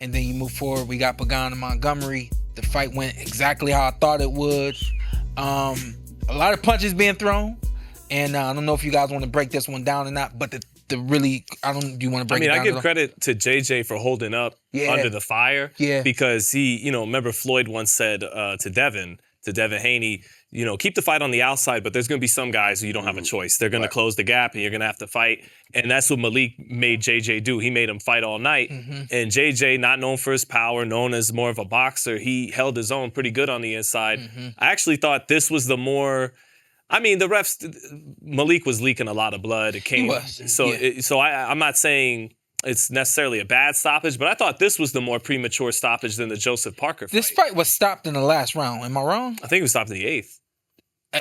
And then you move forward. We got Pagan and Montgomery. The fight went exactly how I thought it would. A lot of punches being thrown. And I don't know if you guys want to break this one down or not, but do you want to break it down? I give credit to JJ for holding up under the fire. Yeah. Because he, remember Floyd once said to Devin Haney, keep the fight on the outside, but there's going to be some guys who you don't have a choice. They're going to close the gap and you're going to have to fight. And that's what Malik made JJ do. He made him fight all night. Mm-hmm. And JJ, not known for his power, known as more of a boxer, he held his own pretty good on the inside. Mm-hmm. I actually thought this was the more... the refs, Malik was leaking a lot of blood. It came, he was. So I'm not saying it's necessarily a bad stoppage, but I thought this was the more premature stoppage than the Joseph Parker fight. This fight was stopped in the last round. Am I wrong? I think it was stopped in the 8th.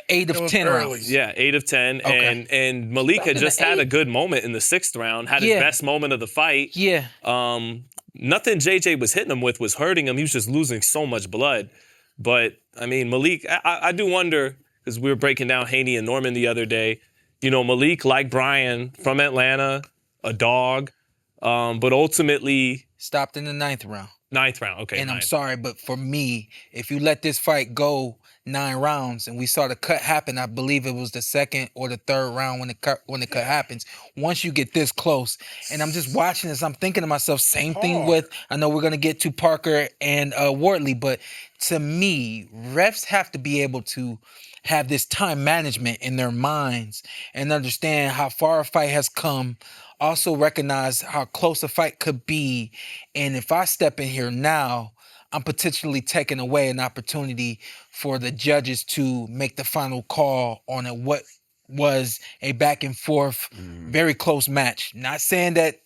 8 of 10 rounds. Yeah, 8 of 10. Okay. And Malik had just had a good moment in the 6th round, had his best moment of the fight. Yeah. Nothing JJ was hitting him with was hurting him. He was just losing so much blood. But, Malik, I do wonder... because we were breaking down Haney and Norman the other day. Malik, like Brian, from Atlanta, a dog, but ultimately... stopped in the 9th round. 9th round, okay. And I'm sorry, but for me, if you let this fight go 9 rounds and we saw the cut happen, I believe it was the 2nd or the 3rd round when the cut happens. Once you get this close, and I'm just watching this, I'm thinking to myself, same thing with, I know we're going to get to Parker and Wortley, but to me, refs have to be able to have this time management in their minds and understand how far a fight has come, also recognize how close a fight could be. And if I step in here now, I'm potentially taking away an opportunity for the judges to make the final call on what was a back and forth, very close match. Not saying that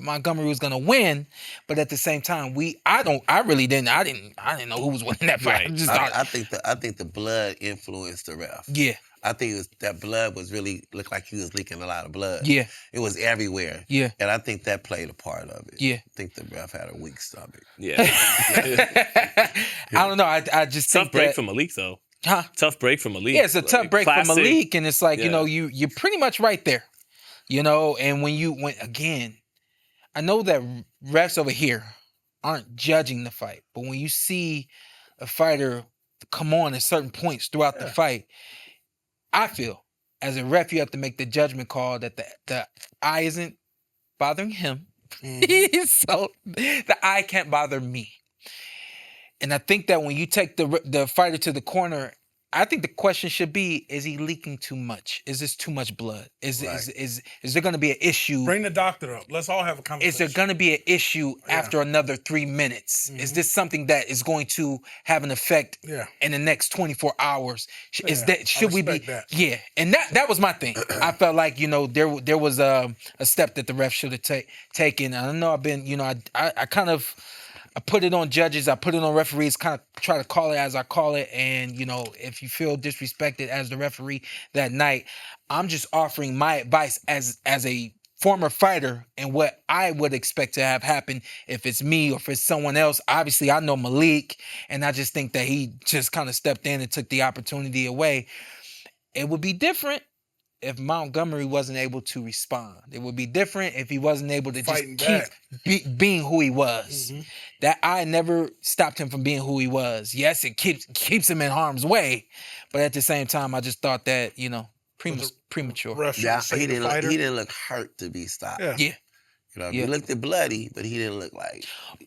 Montgomery was gonna win, but at the same time, I didn't know who was winning that fight. Right. I think the blood influenced the ref. Yeah. I think that blood looked like he was leaking a lot of blood. Yeah. It was everywhere. Yeah. And I think that played a part of it. Yeah. I think the ref had a weak stomach. Yeah. I don't know. I just tough think break for Malik though. Huh? Tough break for Malik. Yeah, it's a tough break classic. for Malik, and it's like, you're pretty much right there. And when again, I know that refs over here aren't judging the fight, but when you see a fighter come on at certain points throughout the fight, I feel as a ref you have to make the judgment call that the eye isn't bothering him. So the eye can't bother me. And I think that when you take the fighter to the corner, I think the question should be, is he leaking too much? Is this too much blood? Is there going to be an issue? Bring the doctor up. Let's all have a conversation. Is there going to be an issue after another 3 minutes? Mm-hmm. Is this something that is going to have an effect in the next 24 hours? Should we be? That. Yeah, and that was my thing. I felt like there was a step that the ref should have taken. I don't know. I've been I kind of. I put it on judges. I put it on referees. Kind of try to call it as I call it. And if you feel disrespected as the referee that night, I'm just offering my advice as a former fighter and what I would expect to have happen if it's me or if it's someone else. Obviously, I know Malik, and I just think that he just kind of stepped in and took the opportunity away. It would be different if Montgomery wasn't able to respond. It would be different if he wasn't able to just keep being who he was. Mm-hmm. That I never stopped him from being who he was. Yes, it keeps him in harm's way, but at the same time, I just thought that premature. Yeah, he didn't look hurt to be stopped. Yeah. He looked bloody, but he didn't look like.